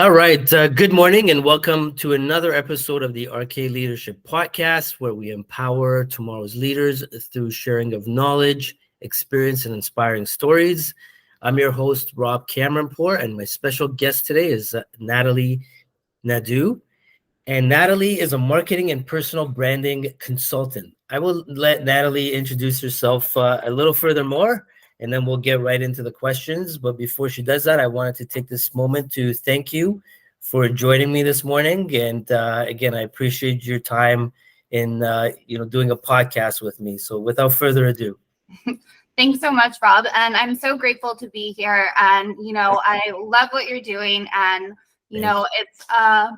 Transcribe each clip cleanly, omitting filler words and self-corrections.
All right. Good morning and welcome to another episode of the RK Leadership Podcast, where we empower tomorrow's leaders through sharing of knowledge, experience, and inspiring stories. I'm your host, Rob Kamranpoor, and my special guest today is Natalie Nadeau. And Natalie is a marketing and personal branding consultant. I will let Natalie introduce herself a little furthermore, and then we'll get right into the questions. But before she does that, I wanted to take this moment to thank you for joining me this morning. And again, I appreciate your time in doing a podcast with me. So without further ado. Thanks so much, Rob. And I'm so grateful to be here. And, I love what you're doing. And, it's a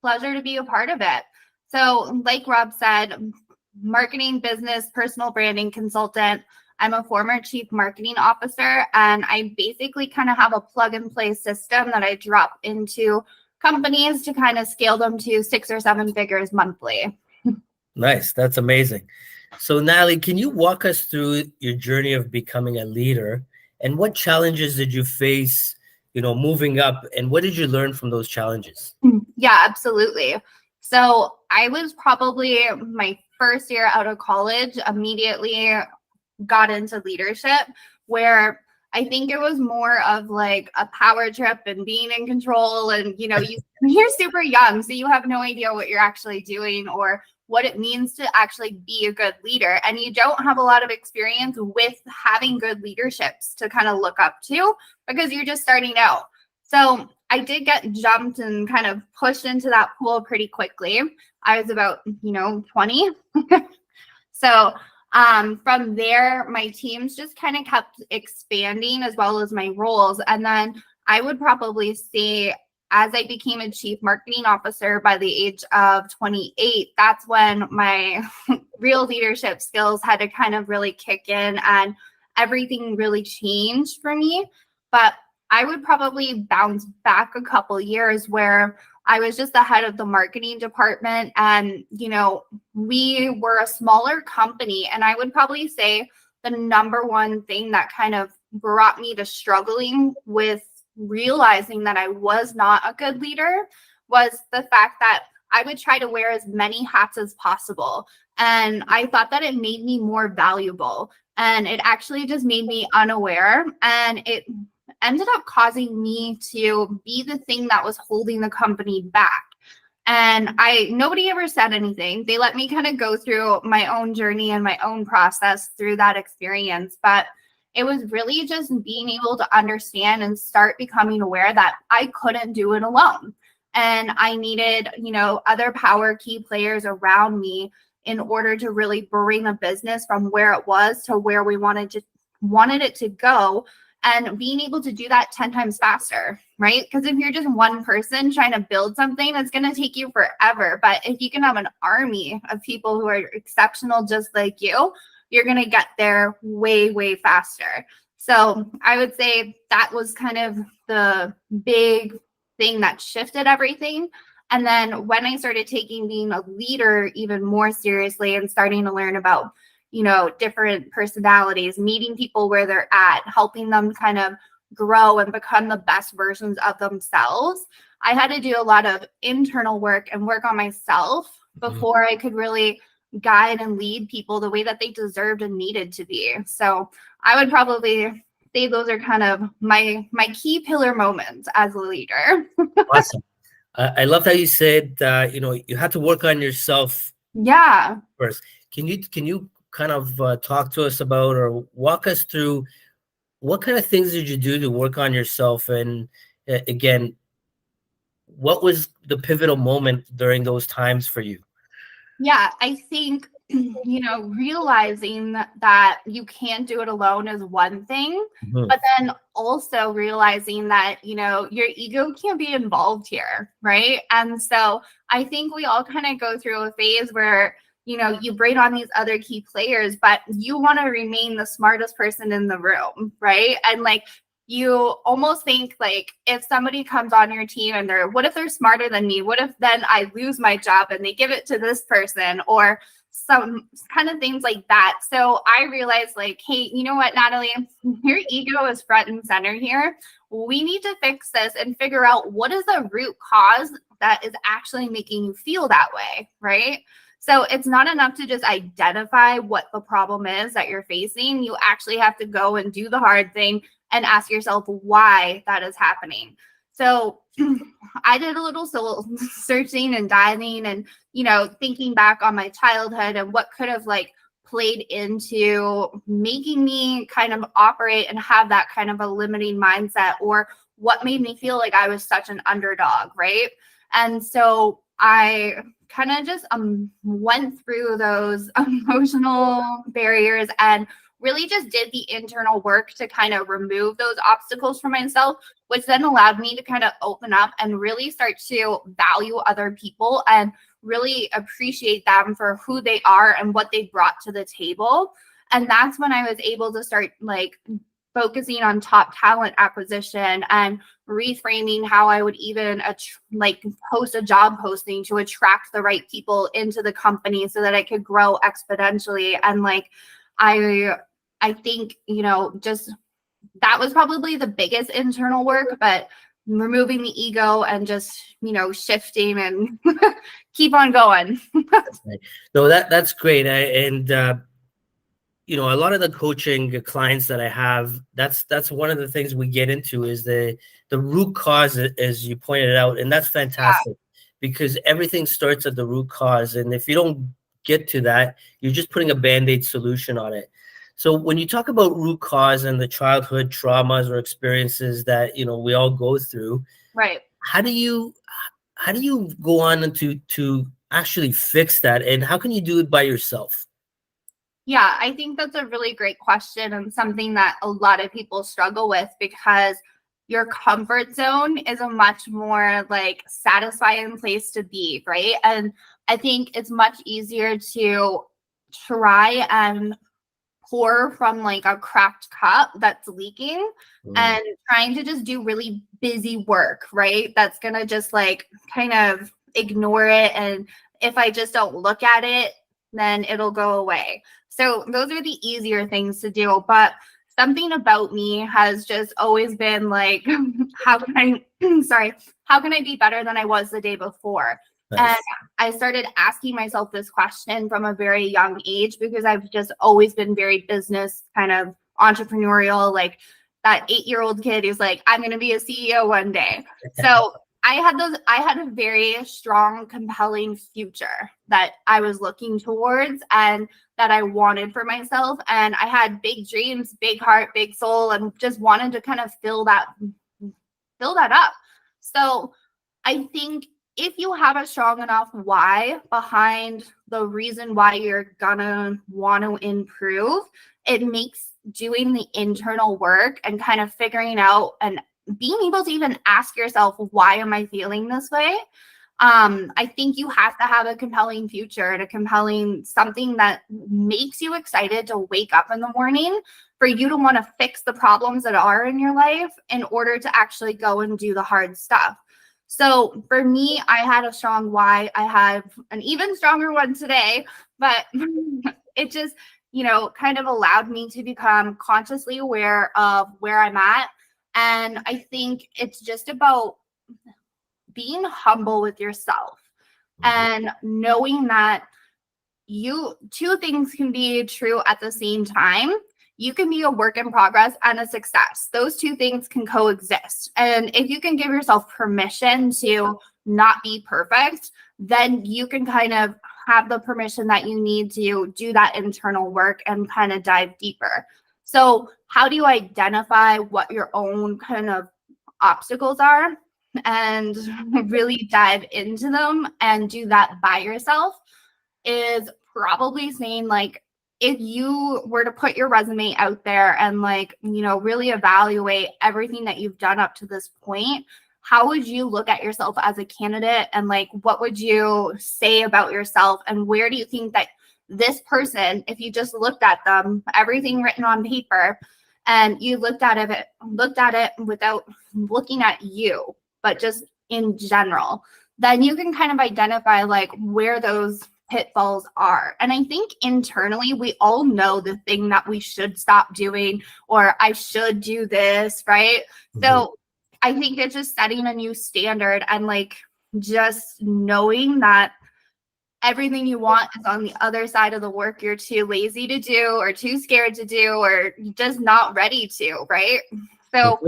pleasure to be a part of it. So like Rob said, marketing, business, personal branding consultant. I'm a former chief marketing officer, and I basically kind of have a plug and play system that I drop into companies to kind of scale them to 6 or 7 figures monthly. Nice. That's amazing. So Natalie, can you walk us through your journey of becoming a leader, and what challenges did you face, moving up, and what did you learn from those challenges? Yeah, absolutely. So I was probably my first year out of college, immediately got into leadership, where I think it was more of like a power trip and being in control. And, you're super young, so you have no idea what you're actually doing or what it means to actually be a good leader. And you don't have a lot of experience with having good leaderships to kind of look up to because you're just starting out. So I did get jumped and kind of pushed into that pool pretty quickly. I was about, 20. So from there, my teams just kind of kept expanding as well as my roles. And then I would probably say as I became a chief marketing officer by the age of 28, that's when my real leadership skills had to kind of really kick in and everything really changed for me. But I would probably bounce back a couple years where I was just the head of the marketing department, and, we were a smaller company. And I would probably say the number one thing that kind of brought me to struggling with realizing that I was not a good leader was the fact that I would try to wear as many hats as possible. And I thought that it made me more valuable. And it actually just made me unaware. And it ended up causing me to be the thing that was holding the company back. And nobody ever said anything. They let me kind of go through my own journey and my own process through that experience. But it was really just being able to understand and start becoming aware that I couldn't do it alone. And I needed, other power key players around me in order to really bring a business from where it was to where we wanted it to go. And being able to do that 10 times faster, right? Because if you're just one person trying to build something, it's going to take you forever. But if you can have an army of people who are exceptional just like you, you're going to get there way, way faster. So I would say that was kind of the big thing that shifted everything. And then when I started taking being a leader even more seriously and starting to learn about different personalities, meeting people where they're at, helping them kind of grow and become the best versions of themselves. I had to do a lot of internal work and work on myself before I could really guide and lead people the way that they deserved and needed to be. So I would probably say those are kind of my key pillar moments as a leader. Awesome. I love how you said, you had to work on yourself. Yeah. First. Can you kind of talk to us about or walk us through what kind of things did you do to work on yourself? And again, what was the pivotal moment during those times for you? Yeah, I think, realizing that you can't do it alone is one thing, but then also realizing that, your ego can't be involved here, right? And so I think we all kind of go through a phase where, you bring on these other key players, but you want to remain the smartest person in the room, right? And you almost think if somebody comes on your team and what if they're smarter than me? What if then I lose my job and they give it to this person? Or some kind of things like that. So I realized like, hey, you know what, Natalie, your ego is front and center here. We need to fix this and figure out what is the root cause that is actually making you feel that way, right? So it's not enough to just identify what the problem is that you're facing. You actually have to go and do the hard thing and ask yourself why that is happening. So I did a little soul searching and diving and, thinking back on my childhood and what could have like played into making me kind of operate and have that kind of a limiting mindset, or what made me feel like I was such an underdog, right? And so I kind of just went through those emotional barriers and really just did the internal work to kind of remove those obstacles for myself, which then allowed me to kind of open up and really start to value other people and really appreciate them for who they are and what they brought to the table. And that's when I was able to start like focusing on top talent acquisition and reframing how I would even post a job posting to attract the right people into the company so that I could grow exponentially. And like, I think, just that was probably the biggest internal work, but removing the ego and just, shifting and keep on going. No, that's great. A lot of the coaching clients that I have, that's one of the things we get into is the root cause, as you pointed out, and that's fantastic because everything starts at the root cause, and if you don't get to that, you're just putting a band-aid solution on it. So when you talk about root cause and the childhood traumas or experiences that we all go through, right? How do you go on to actually fix that, and how can you do it by yourself? Yeah, I think that's a really great question and something that a lot of people struggle with, because your comfort zone is a much more like satisfying place to be, right? And I think it's much easier to try and pour from like a cracked cup that's leaking and trying to just do really busy work, right? That's going to just like kind of ignore it. And if I just don't look at it, then it'll go away. So those are the easier things to do. But something about me has just always been like, how can I be better than I was the day before? Nice. And I started asking myself this question from a very young age because I've just always been very business kind of entrepreneurial, like that 8-year-old kid who's like, I'm going to be a CEO one day. So I had a very strong, compelling future that I was looking towards and that I wanted for myself. And I had big dreams, big heart, big soul, and just wanted to kind of fill that up. So I think if you have a strong enough why behind the reason why you're gonna want to improve, it makes doing the internal work and kind of figuring out and being able to even ask yourself, why am I feeling this way? I think you have to have a compelling future and a compelling something that makes you excited to wake up in the morning for you to want to fix the problems that are in your life in order to actually go and do the hard stuff. So for me, I had a strong why. I have an even stronger one today, but it just, kind of allowed me to become consciously aware of where I'm at. And I think it's just about being humble with yourself and knowing that two things can be true at the same time. You can be a work in progress and a success. Those two things can coexist. And if you can give yourself permission to not be perfect, then you can kind of have the permission that you need to do that internal work and kind of dive deeper. So how do you identify what your own kind of obstacles are and really dive into them and do that by yourself? Is probably saying like, if you were to put your resume out there and really evaluate everything that you've done up to this point, how would you look at yourself as a candidate? And what would you say about yourself? And where do you think that this person, if you just looked at them, everything written on paper, and you looked at it without looking at you, but just in general, then you can kind of identify where those pitfalls are. And I think internally, we all know the thing that we should stop doing, or I should do this, right? So I think it's just setting a new standard and like just knowing that everything you want is on the other side of the work you're too lazy to do or too scared to do or just not ready to, right? So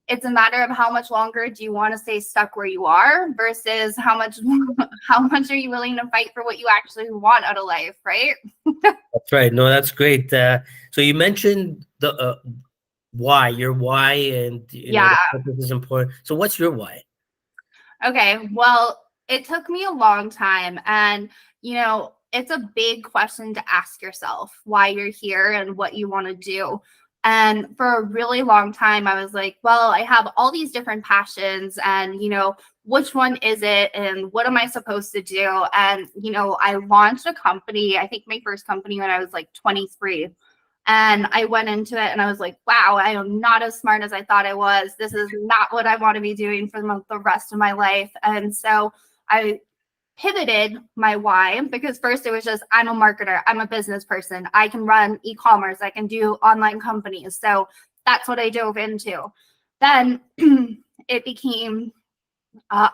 it's a matter of how much longer do you want to stay stuck where you are versus how much are you willing to fight for what you actually want out of life, right? That's right. No, that's great. So you mentioned the why, your why, and the purpose is important. So what's your why? Okay, well, it took me a long time, and it's a big question to ask yourself why you're here and what you want to do. And for a really long time, I was like, well, I have all these different passions, and which one is it, and what am I supposed to do? And I launched a company, I think my first company, when I was like 23. And I went into it and I was like, wow, I am not as smart as I thought I was. This is not what I want to be doing for the rest of my life. And so I pivoted my why, because first it was just, I'm a marketer, I'm a business person, I can run e-commerce, I can do online companies. So that's what I dove into. Then it became a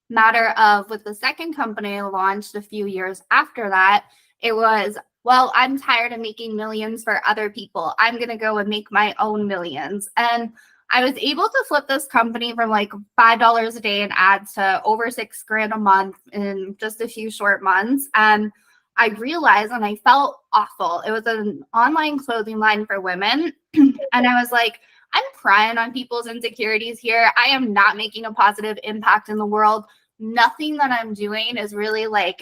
matter of, with the second company I launched a few years after that, it was, well, I'm tired of making millions for other people. I'm going to go and make my own millions. And I was able to flip this company from like $5 a day in ads to over $6,000 a month in just a few short months. And I realized, and I felt awful. It was an online clothing line for women. And I was like, I'm prying on people's insecurities here. I am not making a positive impact in the world. Nothing that I'm doing is really like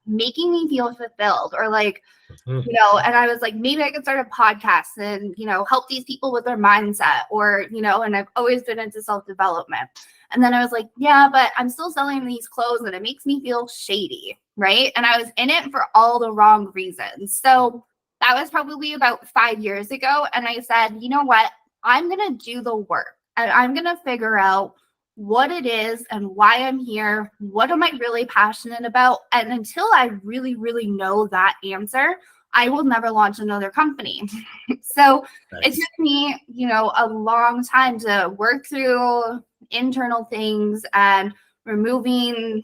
making me feel fulfilled or like, and I was like, maybe I could start a podcast and, help these people with their mindset or, and I've always been into self-development. And then I was like, yeah, but I'm still selling these clothes and it makes me feel shady. Right. And I was in it for all the wrong reasons. So that was probably about 5 years ago. And I said, you know what? I'm going to do the work and I'm going to figure out what it is and why I'm here. What am I really passionate about? And until I really, really know that answer, I will never launch another company. So It took me, a long time to work through internal things and removing,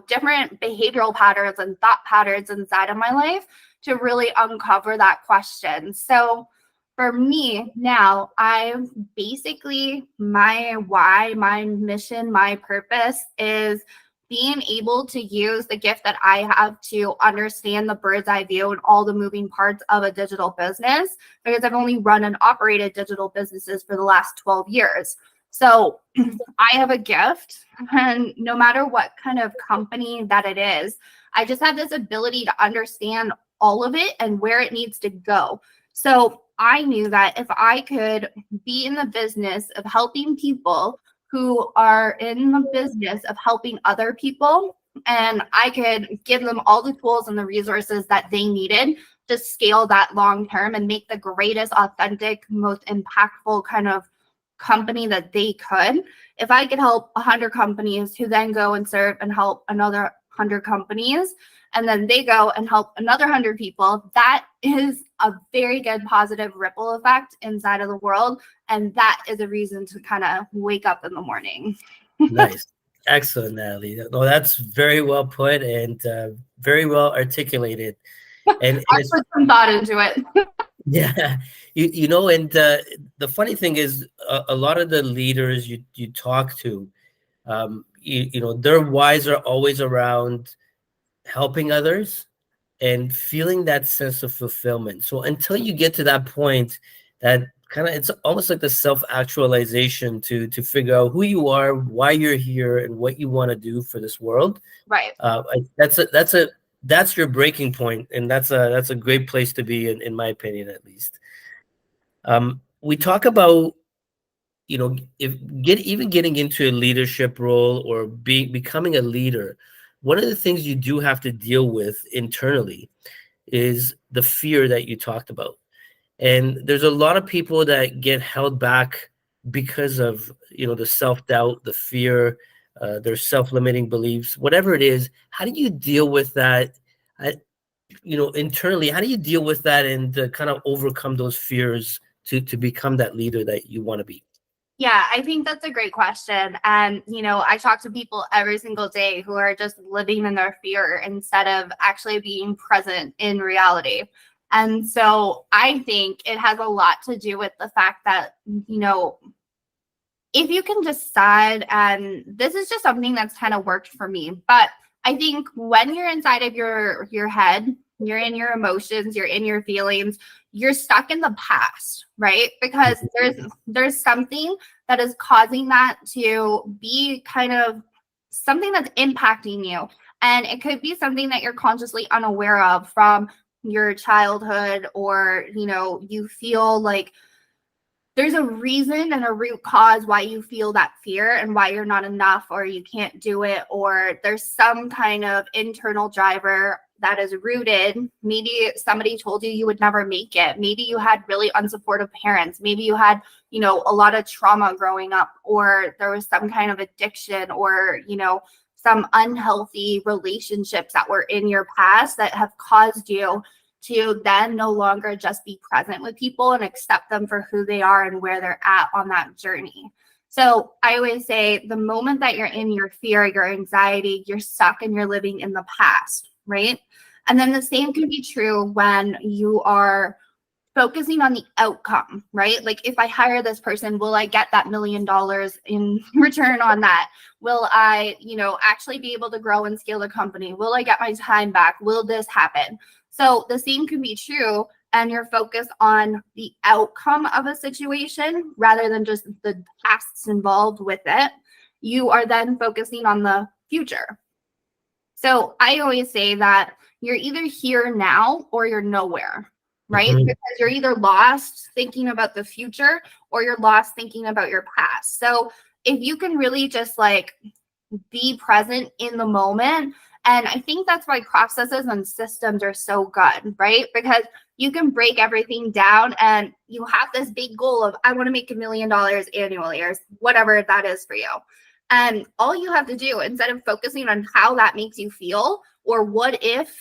different behavioral patterns and thought patterns inside of my life to really uncover that question. So for me now, I basically, my why, my mission, my purpose is being able to use the gift that I have to understand the bird's eye view and all the moving parts of a digital business, because I've only run and operated digital businesses for the last 12 years. So I have a gift, and no matter what kind of company that it is, I just have this ability to understand all of it and where it needs to go. So I knew that if I could be in the business of helping people who are in the business of helping other people, and I could give them all the tools and the resources that they needed to scale that long term and make the greatest, authentic, most impactful kind of company that they could. If I could help 100 companies who then go and serve and help another 100 companies, and then they go and help another 100 people, that is a very good positive ripple effect inside of the world. And that is a reason to kind of wake up in the morning. Nice. Excellent, Natalie. No, that's very well put and very well articulated. And I put some thought into it. Yeah, and the funny thing is, a lot of the leaders you talk to, their whys are always around helping others and feeling that sense of fulfillment. So until you get to that point, that it's almost like the self-actualization to figure out who you are, why you're here, and what you want to do for this world. Right. That's your breaking point, and that's a great place to be in my opinion, at least. We talk about, even getting into a leadership role or becoming a leader. One of the things you do have to deal with internally is the fear that you talked about. And there's a lot of people that get held back because of, the self-doubt, the fear, their self-limiting beliefs, whatever it is. How do you deal with that I, internally, how do you deal with that and to kind of overcome those fears to become that leader that you want to be? Yeah, I think that's a great question. And, I talk to people every single day who are just living in their fear instead of actually being present in reality. And so I think it has a lot to do with the fact that, if you can decide, and this is just something that's kind of worked for me, but I think when you're inside of your head, you're in your emotions, you're in your feelings, you're stuck in the past, right? Because there's something that is causing that to be kind of something that's impacting you. And it could be something that you're consciously unaware of from your childhood, or you feel like there's a reason and a root cause why you feel that fear and why you're not enough or you can't do it, or there's some kind of internal driver that is rooted. Maybe somebody told you would never make it. Maybe you had really unsupportive parents. Maybe you had, a lot of trauma growing up, or there was some kind of addiction, or, some unhealthy relationships that were in your past that have caused you to then no longer just be present with people and accept them for who they are and where they're at on that journey. So I always say the moment that you're in your fear, your anxiety, you're stuck and you're living in the past, right? And then the same can be true when you are focusing on the outcome, right? Like, if I hire this person, will I get that $1 million in return on that? Will I, actually be able to grow and scale the company? Will I get my time back? Will this happen? So the same can be true, and you're focused on the outcome of a situation rather than just the tasks involved with it. You are then focusing on the future. So I always say that you're either here now or you're nowhere, right? Mhm. Because you're either lost thinking about the future or you're lost thinking about your past. So if you can really just be present in the moment. And I think that's why processes and systems are so good, right? Because you can break everything down and you have this big goal of, I want to make $1 million annually, or whatever that is for you. And all you have to do, instead of focusing on how that makes you feel, or what if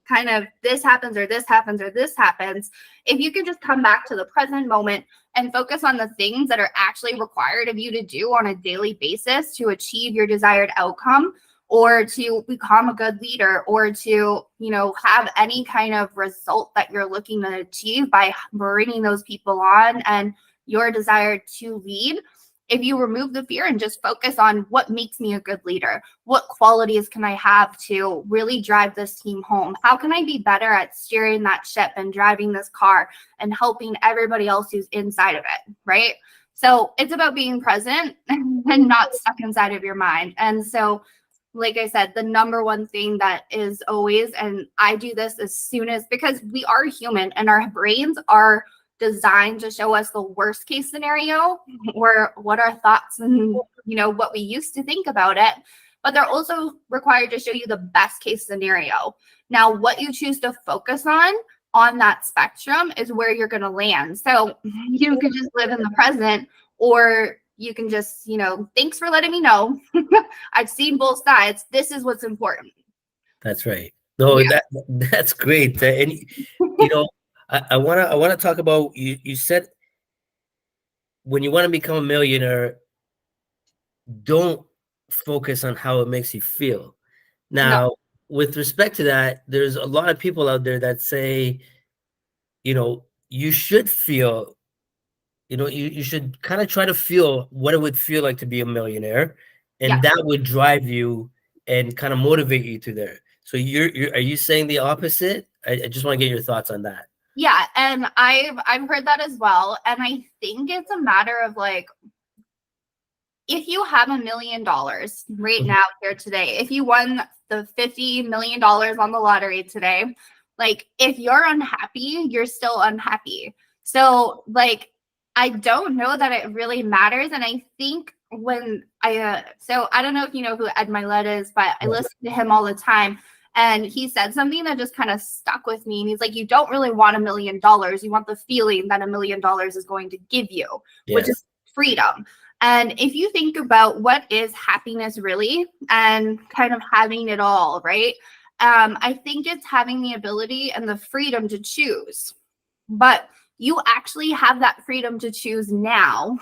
kind of this happens or this happens or this happens, if you can just come back to the present moment and focus on the things that are actually required of you to do on a daily basis to achieve your desired outcome, or to become a good leader, or to, have any kind of result that you're looking to achieve by bringing those people on and your desire to lead. If you remove the fear and just focus on what makes me a good leader, what qualities can I have to really drive this team home? How can I be better at steering that ship and driving this car and helping everybody else who's inside of it, right? So it's about being present and not stuck inside of your mind. And so, like I said, the number one thing that is always, and I do this as soon as, because we are human and our brains are designed to show us the worst case scenario, or what our thoughts and what we used to think about it, but they're also required to show you the best case scenario. Now, what you choose to focus on that spectrum is where you're going to land. So you can just live in the present, or you can just, thanks for letting me know. I've seen both sides. This is what's important. That's right. No, Yeah. that's great. And I wanna talk about, you said when you want to become a millionaire, don't focus on how it makes you feel. No. Now, with respect to that, there's a lot of people out there that say, you should feel, you should kind of try to feel what it would feel like to be a millionaire, Yeah. and that would drive you and kind of motivate you to there. So are you saying the opposite? I just want to get your thoughts on that. Yeah, and I've heard that as well, and I think it's a matter of if you have $1 million right Mhm. now here today, if you won the $50 million on the lottery today, if you're unhappy, you're still unhappy. So I don't know that it really matters. And I think when so I don't know if you know who Ed Milet is, but I Yeah. listen to him all the time. And he said something that just kind of stuck with me. And he's like, you don't really want $1 million. You want the feeling that $1 million is going to give you, which is Yes. freedom. And if you think about what is happiness really, and kind of having it all, right? I think it's having the ability and the freedom to choose. But you actually have that freedom to choose now,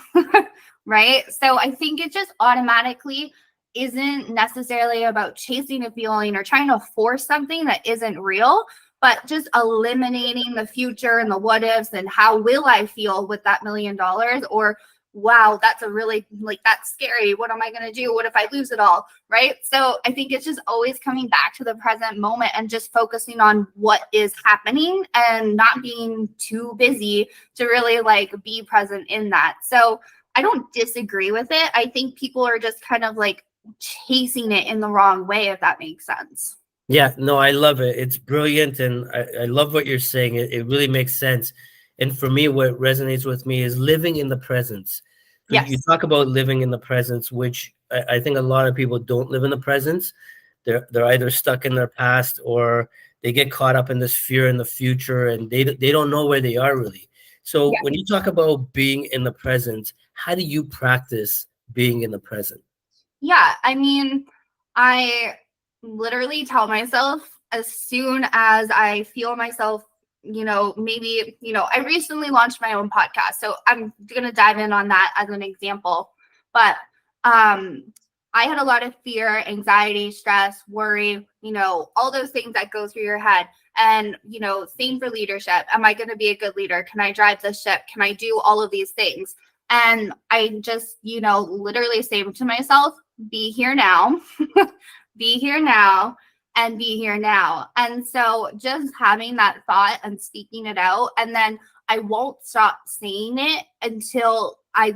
right? So I think it just automatically isn't necessarily about chasing a feeling or trying to force something that isn't real, but just eliminating the future and the what ifs and how will I feel with that $1,000,000, or wow, that's a really, like, that's scary. What am I going to do? What if I lose it all? Right. So I think it's just always coming back to the present moment and just focusing on what is happening and not being too busy to really like be present in that. So I don't disagree with it. I think people are just kind of like chasing it in the wrong way, if that makes sense. Yeah, no, I love it. It's brilliant. And I love what you're saying. It really makes sense. And for me, what resonates with me is living in the presence. So you Yes. talk about living in the presence, which I think a lot of people don't live in the presence. They're either stuck in their past, or they get caught up in this fear in the future, and they don't know where they are really. So Yeah. when you talk about being in the present, how do you practice being in the present? Yeah. I mean, I literally tell myself as soon as I feel myself, maybe, I recently launched my own podcast. So I'm going to dive in on that as an example. But um, I had a lot of fear, anxiety, stress, worry, all those things that go through your head. And, same for leadership. Am I going to be a good leader? Can I drive the ship? Can I do all of these things? And I just, literally say to myself, be here now, be here now, and be here now. And so just having that thought and speaking it out, and then I won't stop saying it until I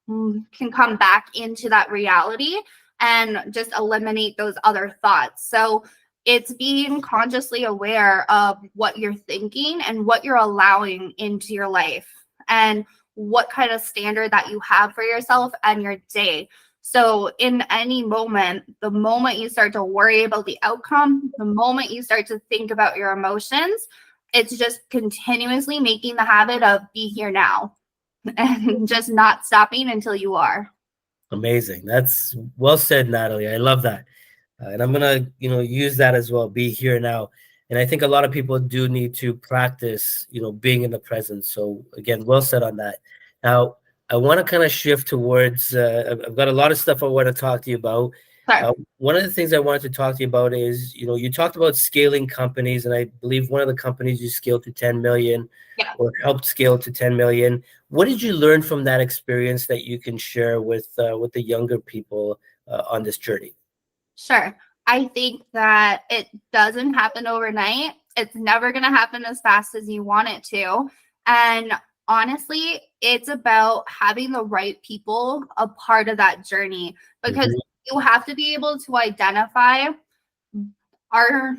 can come back into that reality and just eliminate those other thoughts. So it's being consciously aware of what you're thinking and what you're allowing into your life, and what kind of standard that you have for yourself and your day. So in any moment, the moment you start to worry about the outcome, the moment you start to think about your emotions, it's just continuously making the habit of be here now and just not stopping until you are. Amazing. That's well said, Natalie. I love that. And I'm gonna, use that as well. Be here now. And I think a lot of people do need to practice, being in the present. So again, well said on that. Now, I want to kind of shift towards. I've got a lot of stuff I want to talk to you about. Sorry. One of the things I wanted to talk to you about is, you talked about scaling companies, and I believe one of the companies you scaled to 10 million, Yeah. or helped scale to 10 million. What did you learn from that experience that you can share with the younger people on this journey? Sure. I think that it doesn't happen overnight. It's never going to happen as fast as you want it to. And honestly, it's about having the right people a part of that journey, because Mhm. you have to be able to identify our,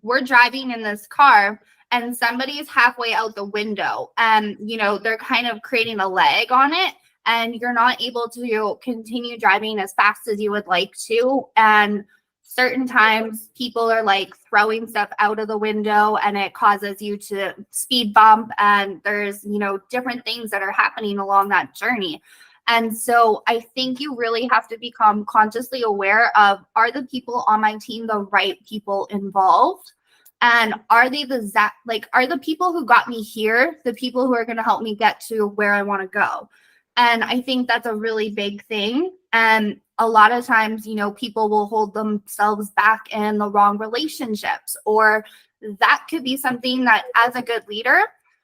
we're driving in this car and somebody's halfway out the window and, they're kind of creating a lag on it, and you're not able to continue driving as fast as you would like to. And certain times people are like throwing stuff out of the window and it causes you to speed bump. And there's, different things that are happening along that journey. And so I think you really have to become consciously aware of, are the people on my team the right people involved? And are they are the people who got me here the people who are going to help me get to where I want to go? And I think that's a really big thing. And a lot of times, people will hold themselves back in the wrong relationships, or that could be something that as a good leader,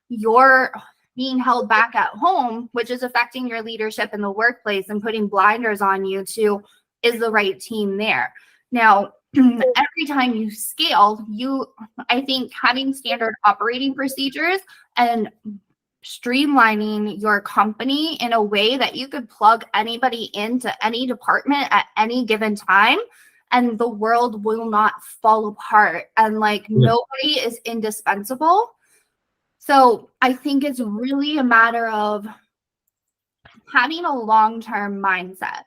you're being held back at home, which is affecting your leadership in the workplace and putting blinders on you to, is the right team there? Now, every time you scale, I think having standard operating procedures and streamlining your company in a way that you could plug anybody into any department at any given time, and the world will not fall apart, and like nobody is indispensable. So I think it's really a matter of having a long-term mindset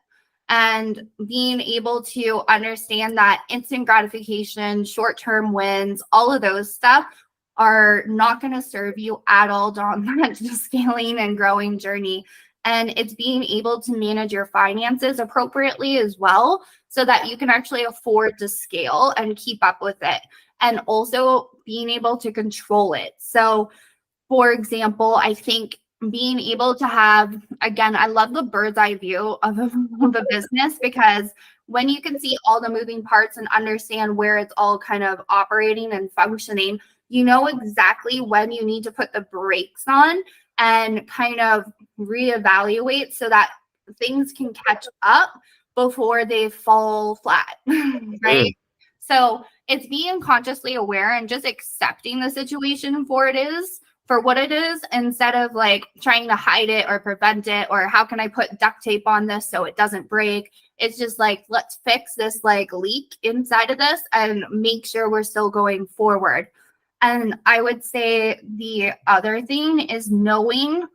and being able to understand that instant gratification, short-term wins, all of those stuff are not going to serve you at all on that scaling and growing journey. And it's being able to manage your finances appropriately as well, so that you can actually afford to scale and keep up with it. And also being able to control it. So, for example, I think being able to have, again, I love the bird's eye view of a business, because when you can see all the moving parts and understand where it's all kind of operating and functioning, you know exactly when you need to put the brakes on and kind of reevaluate so that things can catch up before they fall flat, right? So it's being consciously aware and just accepting the situation for what it is, instead of like trying to hide it or prevent it, or how can I put duct tape on this so it doesn't break. It's just like, let's fix this like leak inside of this and make sure we're still going forward. And I would say the other thing is knowing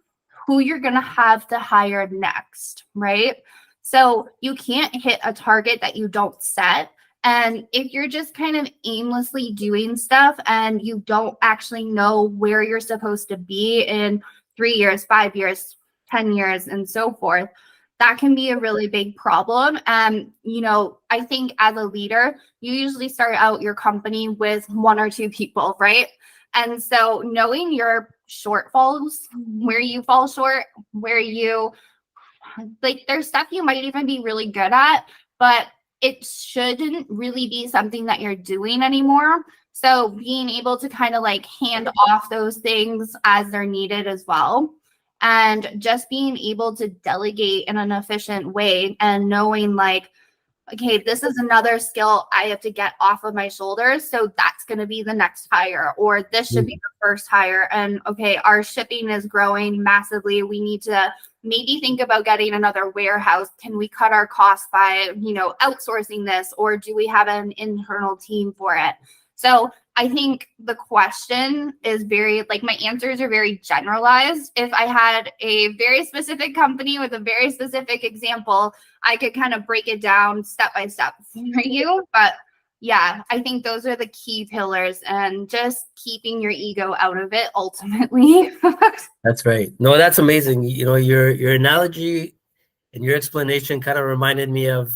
who you're going to have to hire next, right? So you can't hit a target that you don't set. And if you're just kind of aimlessly doing stuff and you don't actually know where you're supposed to be in 3 years, 5 years, 10 years, and so forth, that can be a really big problem. And, I think as a leader, you usually start out your company with 1 or 2 people, right? And so knowing your shortfalls, where you fall short, there's stuff you might even be really good at, but it shouldn't really be something that you're doing anymore. So being able to kind of like hand off those things as they're needed as well. And just being able to delegate in an efficient way and knowing like, okay, this is another skill I have to get off of my shoulders. So that's going to be the next hire, or this should be the first hire. And okay, our shipping is growing massively. We need to maybe think about getting another warehouse. Can we cut our costs by, outsourcing this, or do we have an internal team for it? So I think the question is my answers are very generalized. If I had a very specific company with a very specific example, I could kind of break it down step by step for you. But yeah, I think those are the key pillars, and just keeping your ego out of it ultimately. That's right. No, that's amazing. Your analogy and your explanation kind of reminded me of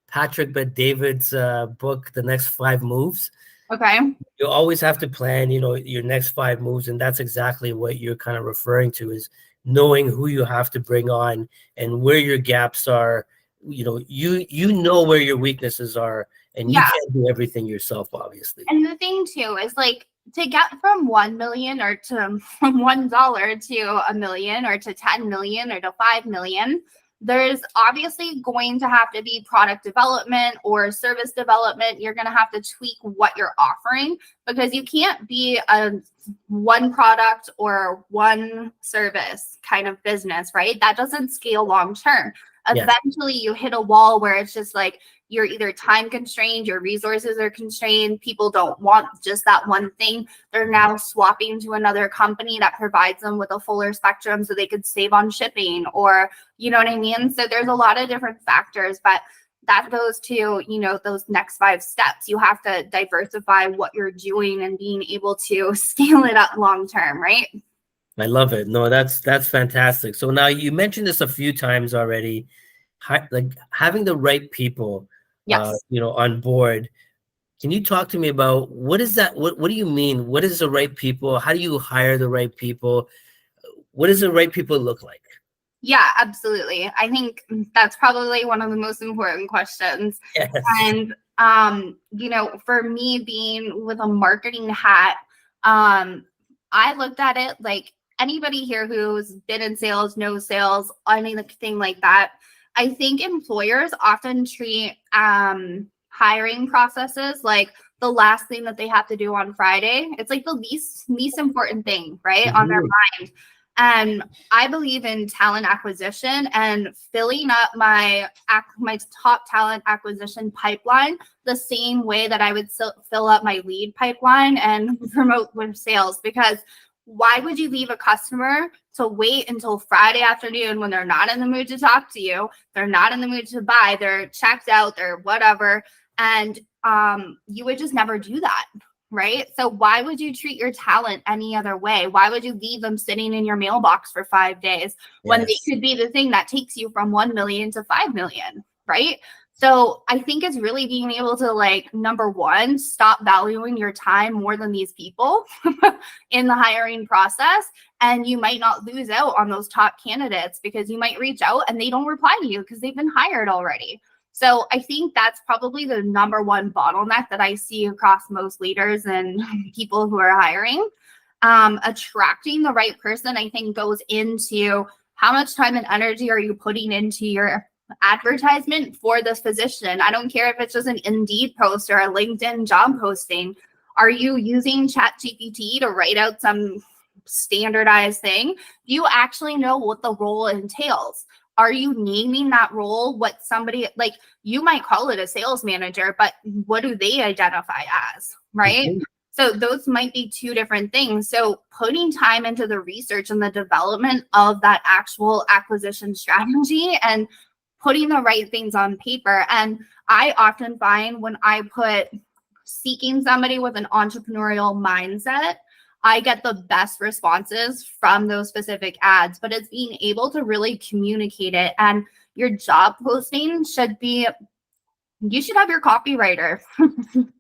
Patrick Bet-David's book, The Next 5 Moves. Okay. You always have to plan, your next 5 moves. And that's exactly what you're kind of referring to, is knowing who you have to bring on and where your gaps are. You know where your weaknesses are, and you can't do everything yourself, obviously. And the thing too is like, to get from 1 million or from $1 to $1 million, or to 10 million or to 5 million, there's obviously going to have to be product development or service development. You're going to have to tweak what you're offering, because you can't be a one product or one service kind of business, right? That doesn't scale long term. Eventually you hit a wall where it's just like, you're either time constrained, your resources are constrained, people don't want just that one thing. They're now swapping to another company that provides them with a fuller spectrum so they could save on shipping, or, you know what I mean? So there's a lot of different factors, but that goes to, those next 5 steps. You have to diversify what you're doing and being able to scale it up long term, right? I love it. No, that's fantastic. So now, you mentioned this a few times already, like having the right people, on board. Can you talk to me about what is that? What do you mean? What is the right people? How do you hire the right people? What does the right people look like? Yeah, absolutely. I think that's probably one of the most important questions. Yes. And, for me, being with a marketing hat, I looked at it like anybody here who's been in sales, knows sales, anything like that. I think employers often treat hiring processes like the last thing that they have to do on Friday. It's like the least important thing, right, on their mind. And I believe in talent acquisition and filling up my top talent acquisition pipeline the same way that I would fill up my lead pipeline and promote with sales. Because why would you leave a customer to wait until Friday afternoon when they're not in the mood to talk to you? They're not in the mood to buy. They're checked out. They're whatever. And you would just never do that, right? So why would you treat your talent any other way? Why would you leave them sitting in your mailbox for 5 days when they Yes. could be the thing that takes you from 1 million to 5 million, right? So I think it's really being able to, like, number one, stop valuing your time more than these people in the hiring process. And you might not lose out on those top candidates because you might reach out and they don't reply to you because they've been hired already. So I think that's probably the number one bottleneck that I see across most leaders and people who are hiring. Attracting the right person, I think, goes into how much time and energy are you putting into your advertisement for this position. I don't care if it's just an Indeed post or a LinkedIn job posting. Are you using ChatGPT to write out some standardized thing? Do you actually know what the role entails? Are you naming that role what somebody, like, you might call it a sales manager, but what do they identify as, right? Mhm. So those might be two different things. So putting time into the research and the development of that actual acquisition strategy and putting the right things on paper. And I often find when I put seeking somebody with an entrepreneurial mindset, I get the best responses from those specific ads, but it's being able to really communicate it. And your job posting should be, you should have your copywriter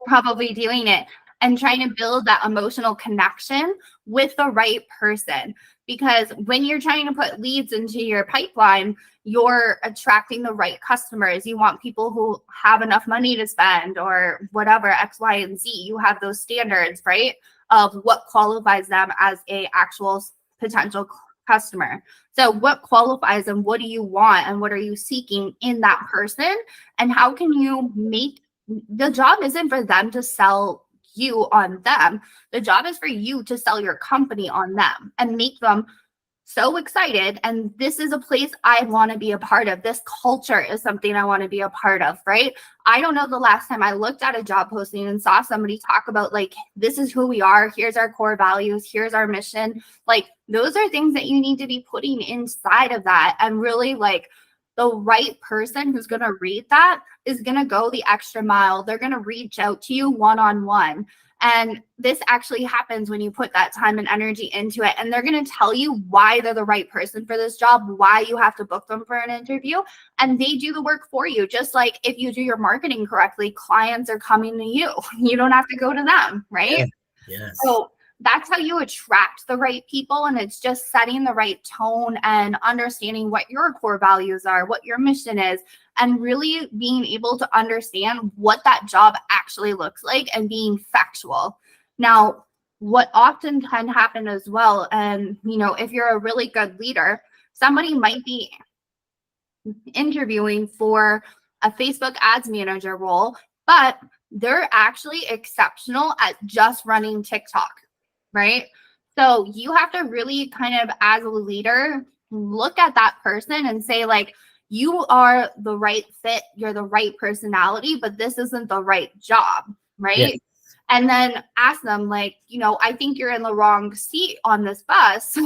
probably doing it and trying to build that emotional connection with the right person. Because when you're trying to put leads into your pipeline, you're attracting the right customers. You want people who have enough money to spend or whatever, X, Y, and Z. You have those standards, right, of what qualifies them as a actual potential customer. So what qualifies them? What do you want? And what are you seeking in that person? And how can you make the job isn't for them to sell you on them. The job is for you to sell your company on them and make them so excited. And this is a place I want to be a part of. This culture is something I want to be a part of, right? I don't know the last time I looked at a job posting and saw somebody talk about, like, this is who we are. Here's our core values. Here's our mission. Like, those are things that you need to be putting inside of that. And really, like, the right person who's going to read that is going to go the extra mile. They're going to reach out to you one-on-one. And this actually happens when you put that time and energy into it. And they're going to tell you why they're the right person for this job, why you have to book them for an interview. And they do the work for you. Just like if you do your marketing correctly, clients are coming to you. You don't have to go to them, right? Yeah. Yes. So that's how you attract the right people. And it's just setting the right tone and understanding what your core values are, what your mission is, and really being able to understand what that job actually looks like and being factual. Now, what often can happen as well, and if you're a really good leader, somebody might be interviewing for a Facebook ads manager role, but they're actually exceptional at just running TikTok, right? So you have to really kind of, as a leader, look at that person and say, like, you are the right fit, you're the right personality, but this isn't the right job, right? Yes. And then ask them, like, I think you're in the wrong seat on this bus.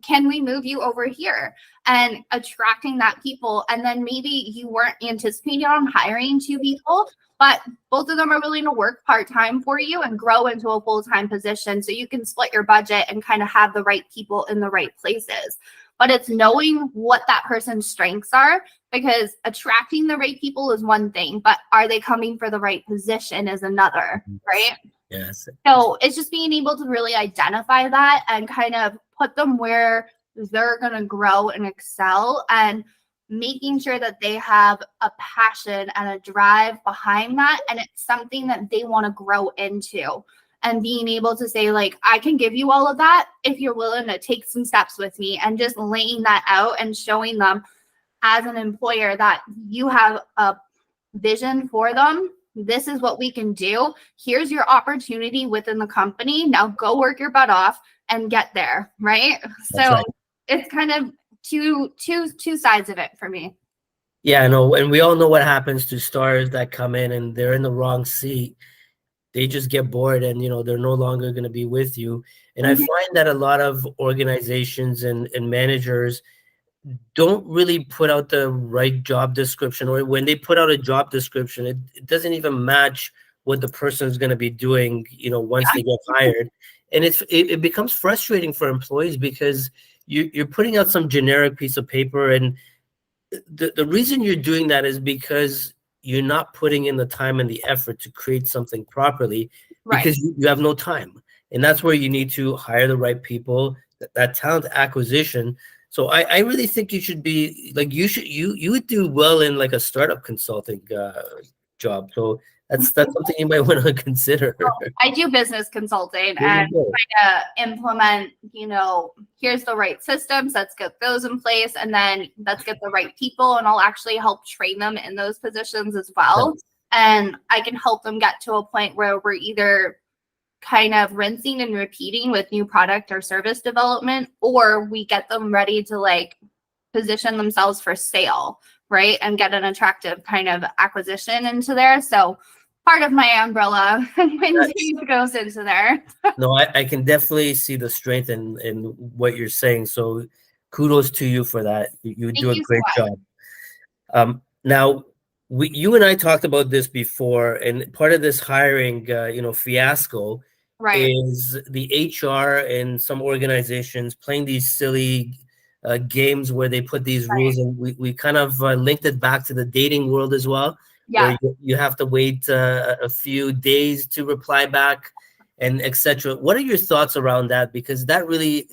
Can we move you over here? And attracting that people. And then maybe you weren't anticipating on hiring two people, but both of them are willing to work part-time for you and grow into a full-time position. So you can split your budget and kind of have the right people in the right places. But it's knowing what that person's strengths are, because attracting the right people is one thing, but are they coming for the right position is another, right? Yes. So it's just being able to really identify that and kind of put them where they're going to grow and excel, and making sure that they have a passion and a drive behind that. And it's something that they want to grow into, and being able to say, like, I can give you all of that if you're willing to take some steps with me, and just laying that out and showing them as an employer that you have a vision for them. This is what we can do. Here's your opportunity within the company. Now go work your butt off and get there, right? That's So right. it's kind of two sides of it for me. Yeah, I know. And we all know what happens to stars that come in and they're in the wrong seat. They just get bored and, they're no longer going to be with you. And I find that a lot of organizations and managers don't really put out the right job description, or when they put out a job description, it doesn't even match what the person is going to be doing, once they get hired. And it becomes frustrating for employees because you're putting out some generic piece of paper, and the reason you're doing that is because you're not putting in the time and the effort to create something properly, Right. because you have no time. And that's where you need to hire the right people, that talent acquisition. So I really think you should be like, you would do well in like a startup consulting job. So that's something you might want to consider. I do business consulting There and you go. try to implement, here's the right systems, let's get those in place, and then let's get the right people, and I'll actually help train them in those positions as well. Nice. And I can help them get to a point where we're either kind of rinsing and repeating with new product or service development, or we get them ready to like position themselves for sale, right? And get an attractive kind of acquisition into there. So part of my umbrella goes into there. No, I can definitely see the strength in what you're saying. So kudos to you for that. You Thank do a you so great much. job. Now, you and I talked about this before, and part of this hiring, fiasco Right. is the HR and some organizations playing these silly games where they put these rules, and we kind of linked it back to the dating world as well, Yeah. where you have to wait a few days to reply back, and etc. What are your thoughts around that? Because that really,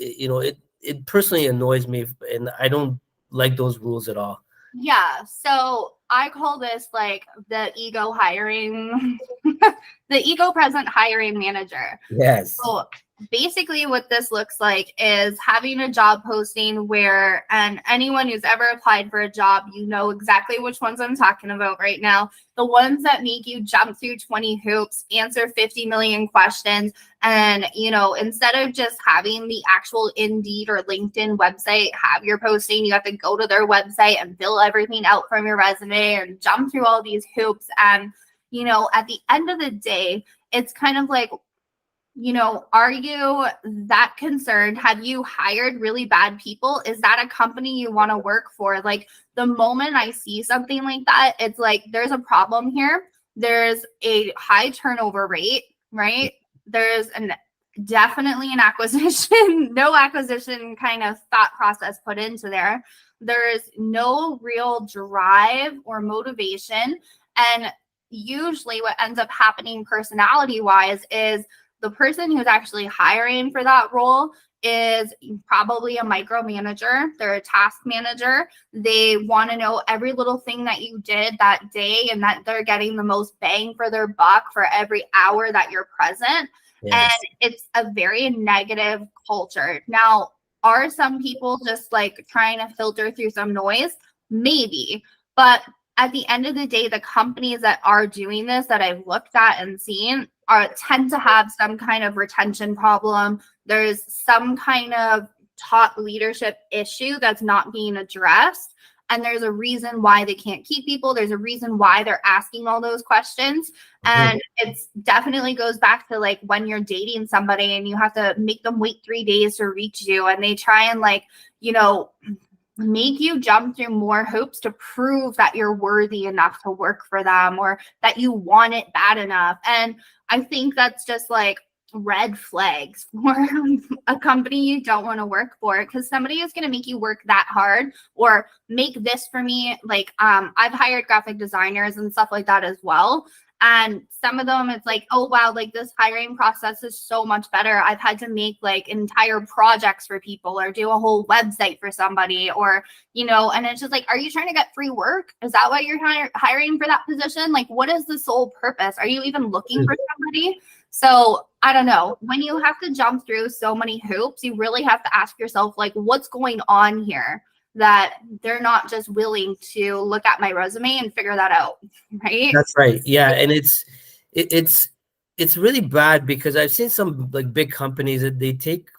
it personally annoys me, and I don't like those rules at all. Yeah. So I call this like the ego hiring, the ego present hiring manager. Yes. So basically what this looks like is having a job posting where, and anyone who's ever applied for a job, you know exactly which ones I'm talking about right now. The ones that make you jump through 20 hoops, answer 50 million questions. And, instead of just having the actual Indeed or LinkedIn website have your posting, you have to go to their website and fill everything out from your resume and jump through all these hoops. And, at the end of the day, it's kind of like, are you that concerned? Have you hired really bad people? Is that a company you want to work for? Like, the moment I see something like that, it's like, there's a problem here. There's a high turnover rate, right? There's definitely an acquisition, no acquisition kind of thought process put into there. There's no real drive or motivation. And usually what ends up happening personality wise is the person who's actually hiring for that role is probably a micromanager. They're a task manager. They want to know every little thing that you did that day, and that they're getting the most bang for their buck for every hour that you're present. Yes. And it's a very negative culture. Now, are some people just like trying to filter through some noise? Maybe. But at the end of the day, the companies that are doing this that I've looked at and seen tend to have some kind of retention problem. There's some kind of top leadership issue that's not being addressed. And there's a reason why they can't keep people. There's a reason why they're asking all those questions. And it's definitely goes back to like when you're dating somebody and you have to make them wait 3 days to reach you. And they try and make you jump through more hoops to prove that you're worthy enough to work for them, or that you want it bad enough. And I think that's just like red flags for a company you don't want to work for, because somebody is going to make you work that hard or make this for me. Like, I've hired graphic designers and stuff like that as well. And some of them, it's like, oh, wow, like this hiring process is so much better. I've had to make like entire projects for people or do a whole website for somebody, or, and it's just like, are you trying to get free work? Is that why you're hiring for that position? Like, what is the sole purpose? Are you even looking for somebody? So I don't know. When you have to jump through so many hoops, you really have to ask yourself, like, what's going on here? That they're not just willing to look at my resume and figure that out, right? That's right. Yeah, and it's really bad, because I've seen some like big companies that they take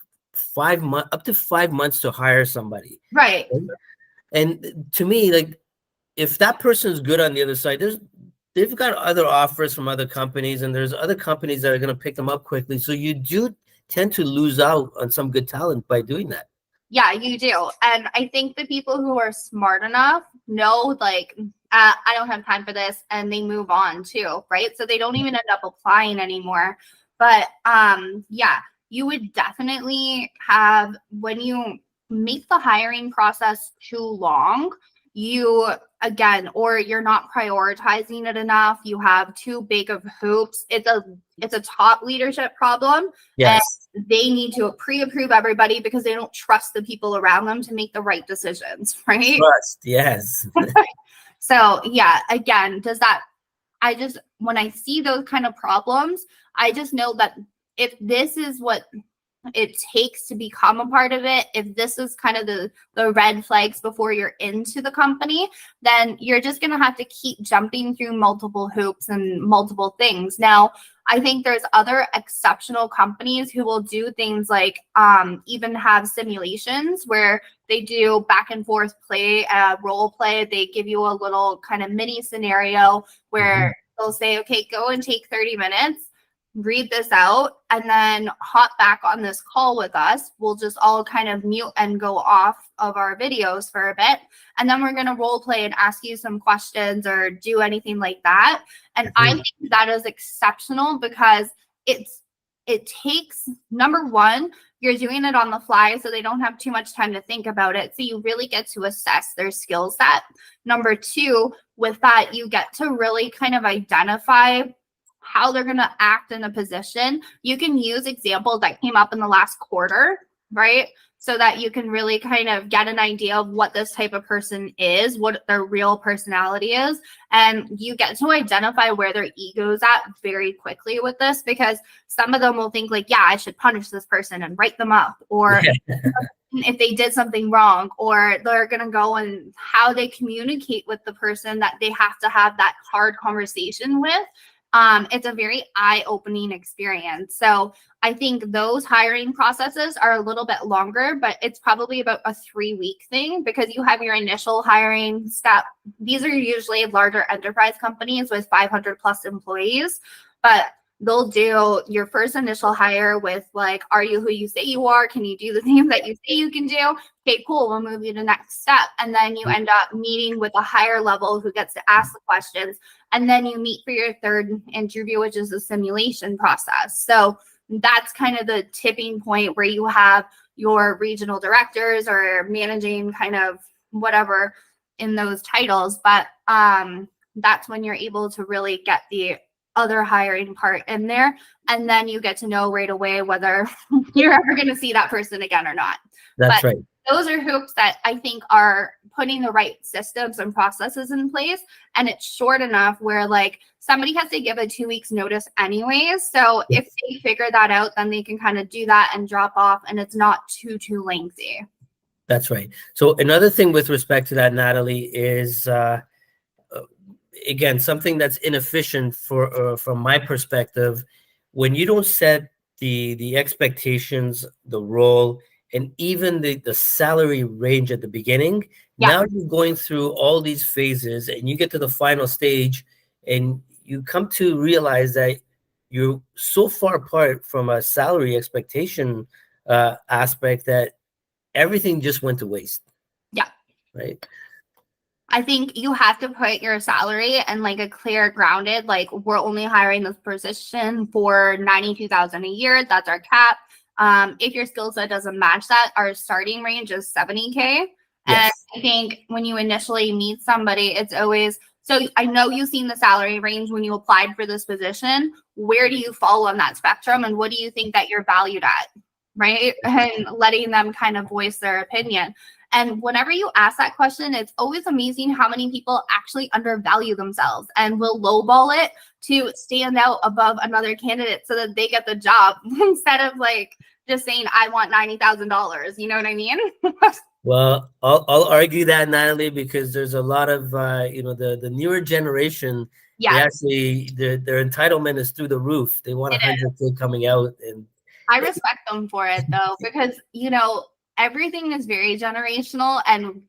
up to 5 months to hire somebody. Right. And to me, like, if that person is good on the other side, they've got other offers from other companies, and there's other companies that are going to pick them up quickly. So you do tend to lose out on some good talent by doing that. Yeah, you do. And I think the people who are smart enough know, like, I don't have time for this, and they move on too, right? So they don't even end up applying anymore. But yeah, you would definitely have, when you make the hiring process too long, you again, or you're not prioritizing it enough, you have too big of hoops. It's a top leadership problem. And Yes. they need to pre-approve everybody because they don't trust the people around them to make the right decisions, right? Trust. Yes. So yeah, again, when I see those kind of problems, I just know that if this is what it takes to become a part of it, if this is kind of the red flags before you're into the company, then you're just going to have to keep jumping through multiple hoops and multiple things. Now, I think there's other exceptional companies who will do things like even have simulations where they do back and forth play, role play. They give you a little kind of mini scenario where they'll say, okay, go and take 30 minutes, read this out, and then hop back on this call with us. We'll just all kind of mute and go off of our videos for a bit. And then we're going to role play and ask you some questions or do anything like that. And I think that is exceptional because it takes, number one, you're doing it on the fly, so they don't have too much time to think about it. So you really get to assess their skill set. Number two, with that, you get to really kind of identify how they're going to act in a position. You can use examples that came up in the last quarter, right? So that you can really kind of get an idea of what this type of person is, what their real personality is. And you get to identify where their ego's at very quickly with this, because some of them will think like, yeah, I should punish this person and write them up, or if they did something wrong, or they're going to go and how they communicate with the person that they have to have that hard conversation with. It's a very eye-opening experience. So I think those hiring processes are a little bit longer, but it's probably about a 3-week thing because you have your initial hiring step. These are usually larger enterprise companies with 500 plus employees, but they'll do your first initial hire with like, are you who you say you are? Can you do the things that you say you can do? Okay, cool. We'll move you to the next step. And then you end up meeting with a higher level who gets to ask the questions. And then you meet for your third interview, which is the simulation process. So that's kind of the tipping point where you have your regional directors or managing kind of whatever in those titles. But that's when you're able to really get the other hiring part in there. And then you get to know right away whether you're ever going to see that person again or not. That's right. Those are hoops that I think are putting the right systems and processes in place. And it's short enough where like somebody has to give a 2 weeks notice anyways. So if they figure that out, then they can kind of do that and drop off, and it's not too lengthy. That's right. So another thing with respect to that, Natalie, is again, something that's inefficient from my perspective, when you don't set the expectations, the role, and even the salary range at the beginning. Now you're going through all these phases and you get to the final stage and you come to realize that you're so far apart from a salary expectation aspect that everything just went to waste. Yeah. Right. I think you have to put your salary and like a clear grounded, like we're only hiring this position for $92,000 a year. That's our cap. If your skill set doesn't match that, our starting range is $70K. And I think when you initially meet somebody, it's always, so I know you've seen the salary range when you applied for this position. Where do you fall on that spectrum? And what do you think that you're valued at? Right. And letting them kind of voice their opinion. And whenever you ask that question, it's always amazing how many people actually undervalue themselves and will lowball it to stand out above another candidate so that they get the job instead of like just saying, I want $90,000. You know what I mean? Well, I'll argue that, Natalie, because there's a lot of, the newer generation, they actually, their entitlement is through the roof. They want 100K coming out. And I respect them for it, though, because, everything is very generational and,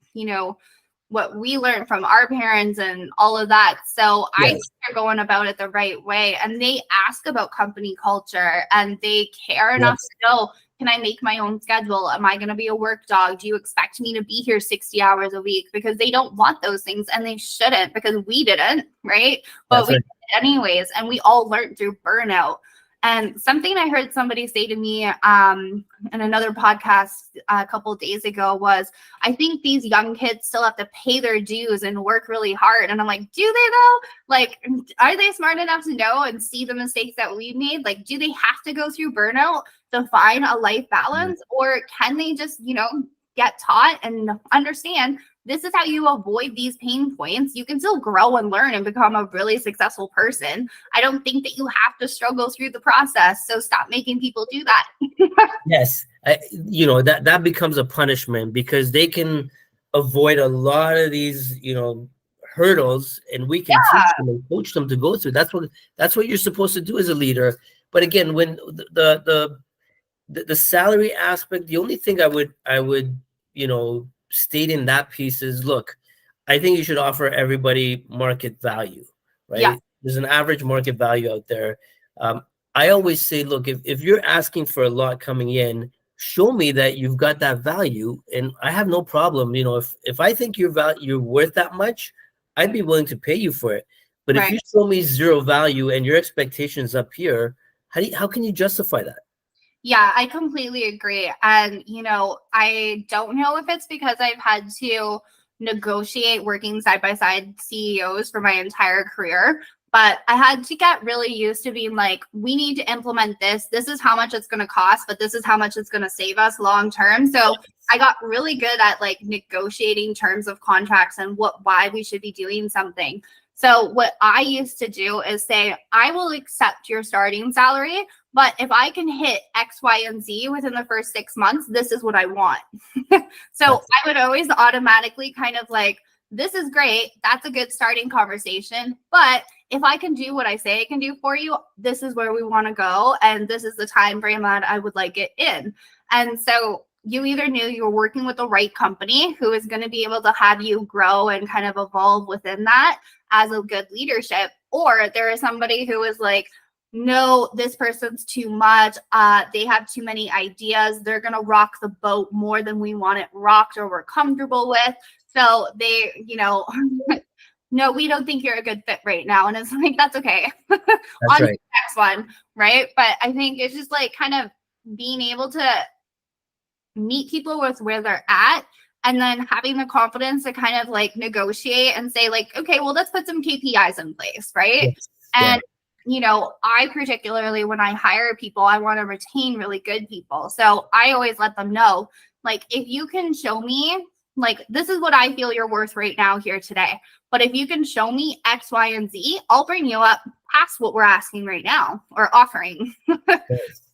what we learned from our parents and all of that. So I think they're going about it the right way. And they ask about company culture and they care enough to know can I make my own schedule? Am I going to be a work dog? Do you expect me to be here 60 hours a week? Because they don't want those things, and they shouldn't, because we didn't, right? But That's we right. did anyways, and we all learned through burnout. And something I heard somebody say to me in another podcast a couple of days ago was, I think these young kids still have to pay their dues and work really hard. And I'm like, do they though? Like, are they smart enough to know and see the mistakes that we made? Like, do they have to go through burnout to find a life balance? Or can they just, get taught and understand this is how you avoid these pain points? You can still grow and learn and become a really successful person. I don't think that you have to struggle through the process. So stop making people do that. Yes. That becomes a punishment, because they can avoid a lot of these, hurdles, and we can teach them and coach them to go through. That's what you're supposed to do as a leader. But again, when the salary aspect, the only thing I would state in that piece is, look, I think you should offer everybody market value, right? Yeah. There's an average market value out there. I always say, look, if you're asking for a lot coming in, show me that you've got that value, and I have no problem. If I think you're worth that much, I'd be willing to pay you for it. But if Right. you show me zero value and your expectations up here, how can you justify that? Yeah, I completely agree. And, I don't know if it's because I've had to negotiate working side by side CEOs for my entire career, but I had to get really used to being like, we need to implement this. This is how much it's going to cost, but this is how much it's going to save us long term. So I got really good at like negotiating terms of contracts and why we should be doing something. So what I used to do is say, I will accept your starting salary, but if I can hit X, Y, and Z within the first 6 months, this is what I want. So I would always automatically kind of like, this is great. That's a good starting conversation. But if I can do what I say I can do for you, this is where we want to go. And this is the time frame that I would like it in. And so you either knew you were working with the right company who is going to be able to have you grow and kind of evolve within that as a good leadership, or there is somebody who is like, no, this person's too much. They have too many ideas. They're going to rock the boat more than we want it rocked or we're comfortable with. So they, no, we don't think you're a good fit right now. And it's like, that's okay. That's On to right. the next one. Right. But I think it's just like kind of being able to meet people with where they're at, and then having the confidence to kind of like negotiate and say like, okay, well, let's put some KPIs in place. Right. Yes. And, I particularly, when I hire people, I want to retain really good people. So I always let them know, like, if you can show me, like, this is what I feel you're worth right now here today. But if you can show me X, Y, and Z, I'll bring you up past what we're asking right now or offering.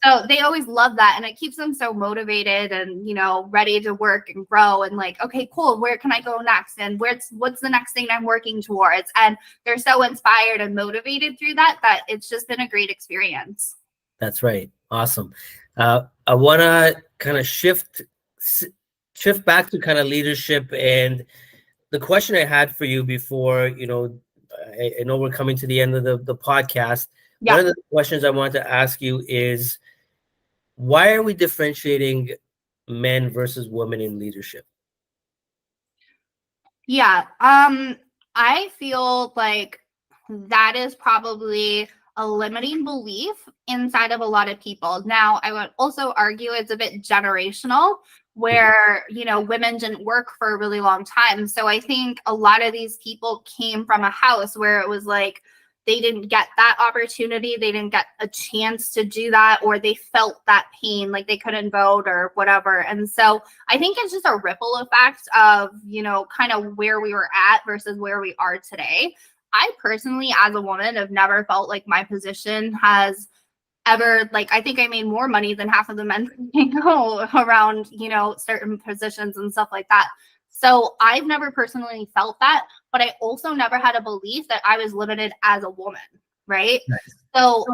So they always love that. And it keeps them so motivated and, ready to work and grow and like, okay, cool. Where can I go next? And what's the next thing I'm working towards? And they're so inspired and motivated through that it's just been a great experience. That's right. Awesome. I want to kind of shift back to kind of leadership. And the question I had for you before, I know we're coming to the end of the podcast. Yeah. One of the questions I want to ask you is, why are we differentiating men versus women in leadership? Yeah. I feel like that is probably a limiting belief inside of a lot of people. Now, I would also argue it's a bit generational, where, women didn't work for a really long time. So I think a lot of these people came from a house where it was like, they didn't get that opportunity. They didn't get a chance to do that, or they felt that pain, like they couldn't vote or whatever. And so I think it's just a ripple effect of, kind of where we were at versus where we are today. I personally, as a woman, have never felt like my position has ever, like, I think I made more money than half of the men I know around, certain positions and stuff like that. So I've never personally felt that, but I also never had a belief that I was limited as a woman, right? Nice. So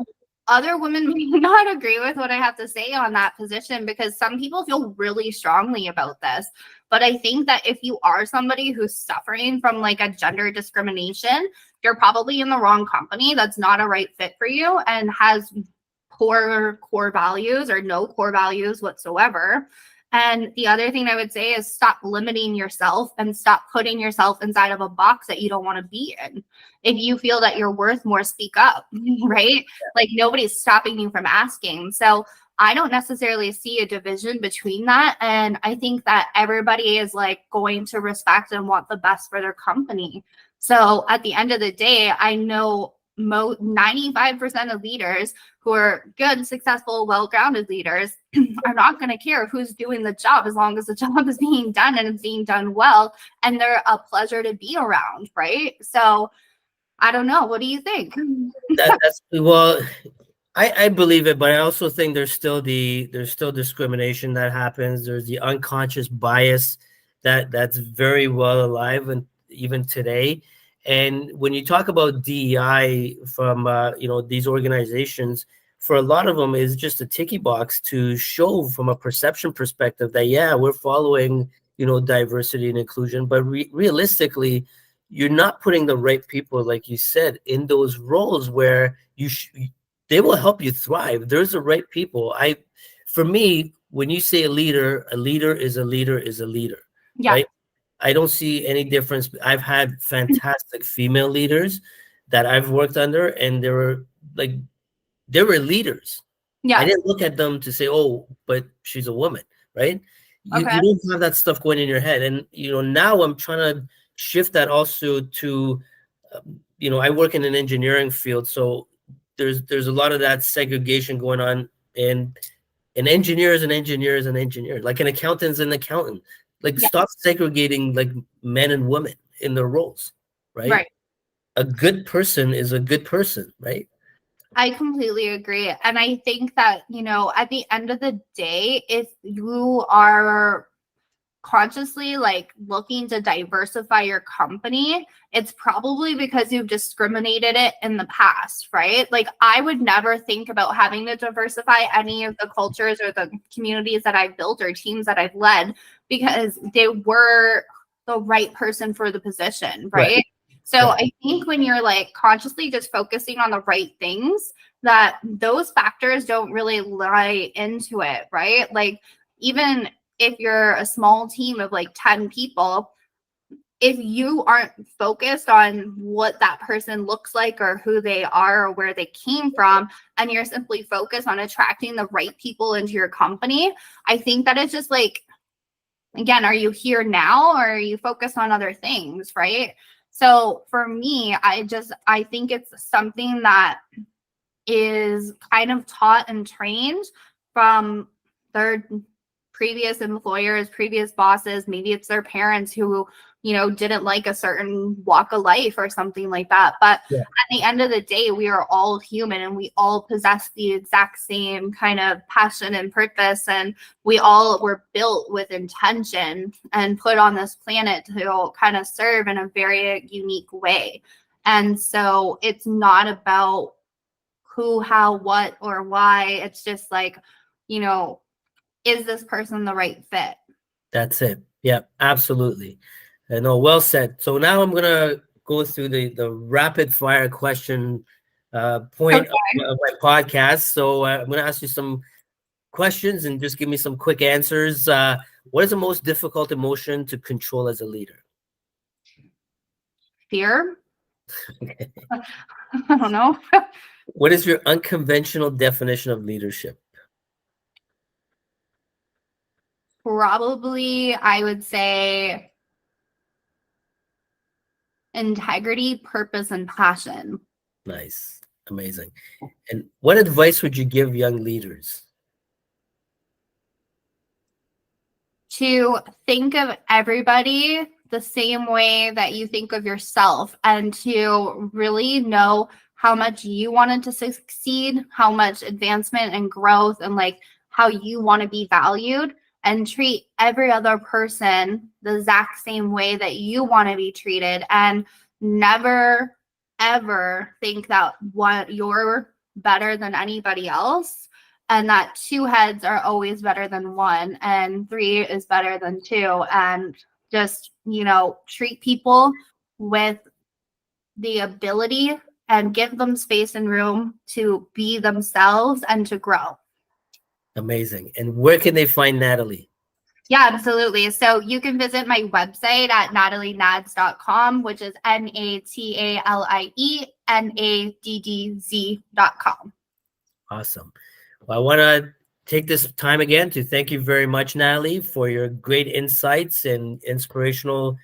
other women may not agree with what I have to say on that position, because some people feel really strongly about this. But I think that if you are somebody who's suffering from like a gender discrimination, you're probably in the wrong company. That's not a right fit for you and has poor core values or no core values whatsoever. And the other thing I would say is stop limiting yourself and stop putting yourself inside of a box that you don't want to be in. If you feel that you're worth more, speak up, right? Like nobody's stopping you from asking. So I don't necessarily see a division between that. And I think that everybody is like going to respect and want the best for their company. So at the end of the day, I know 95% of leaders who are good, successful, well-grounded leaders are not going to care who's doing the job as long as the job is being done and it's being done well. And they're a pleasure to be around, right? So I don't know. What do you think? That's well, I believe it, but I also think there's still discrimination that happens. There's the unconscious bias that's very well alive and even today. And when you talk about DEI from these organizations, for a lot of them is just a ticky box to show from a perception perspective that we're following diversity and inclusion, but realistically, you're not putting the right people, like you said, in those roles where they will help you thrive. There's the right people. For me, when you say a leader is a leader is a leader, right? I don't see any difference. I've had fantastic female leaders that I've worked under, and they were leaders. I didn't look at them to say, "Oh, but she's a woman," right? You don't have that stuff going in your head, and now I'm trying to shift that also to, I work in an engineering field, so there's a lot of that segregation going on, and an engineer is an engineer is an engineer, like an accountant is an accountant. Like stop segregating like men and women in their roles, right? Right. A good person is a good person, right? I completely agree. And I think that, at the end of the day, if you are consciously like looking to diversify your company, it's probably because you've discriminated it in the past, right? Like I would never think about having to diversify any of the cultures or the communities that I've built or teams that I've led because they were the right person for the position, right? So I think when you're like consciously just focusing on the right things, that those factors don't really lie into it, right? Like even if you're a small team of like 10 people, if you aren't focused on what that person looks like or who they are or where they came from, and you're simply focused on attracting the right people into your company, I think that it's just like, again, are you here now or are you focused on other things, right? So for me, I think it's something that is kind of taught and trained from their previous employers, previous bosses. Maybe it's their parents who, didn't like a certain walk of life or something like that. But at the end of the day, we are all human and we all possess the exact same kind of passion and purpose. And we all were built with intention and put on this planet to kind of serve in a very unique way. And so it's not about who, how, what, or why. It's just like, is this person the right fit? That's it. Yeah, absolutely. No, well said. So now I'm gonna go through the rapid fire question point of my podcast. So I'm gonna ask you some questions and just give me some quick answers. What is the most difficult emotion to control as a leader? Fear. I don't know. What is your unconventional definition of leadership? Probably, I would say integrity, purpose, and passion. Nice. Amazing. And what advice would you give young leaders? To think of everybody the same way that you think of yourself and to really know how much you wanted to succeed, how much advancement and growth and like how you want to be valued, and treat every other person the exact same way that you want to be treated, and never ever think that you're better than anybody else, and that two heads are always better than one and three is better than two, and just treat people with the ability and give them space and room to be themselves and to grow. Amazing. And where can they find Natalie? Yeah, absolutely. So you can visit my website at natalienads.com, which is NATALIENADDZ.com. Awesome. Well, I want to take this time again to thank you very much, Natalie, for your great insights and inspirational,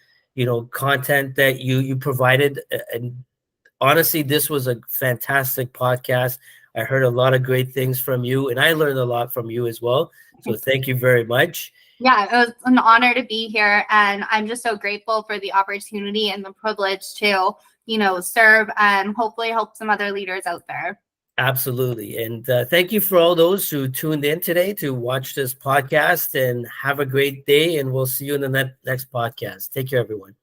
content that you provided. And honestly, this was a fantastic podcast. I heard a lot of great things from you, and I learned a lot from you as well. So thank you very much. Yeah, it was an honor to be here. And I'm just so grateful for the opportunity and the privilege to, serve and hopefully help some other leaders out there. Absolutely. And thank you for all those who tuned in today to watch this podcast, and have a great day. And we'll see you in the next podcast. Take care, everyone.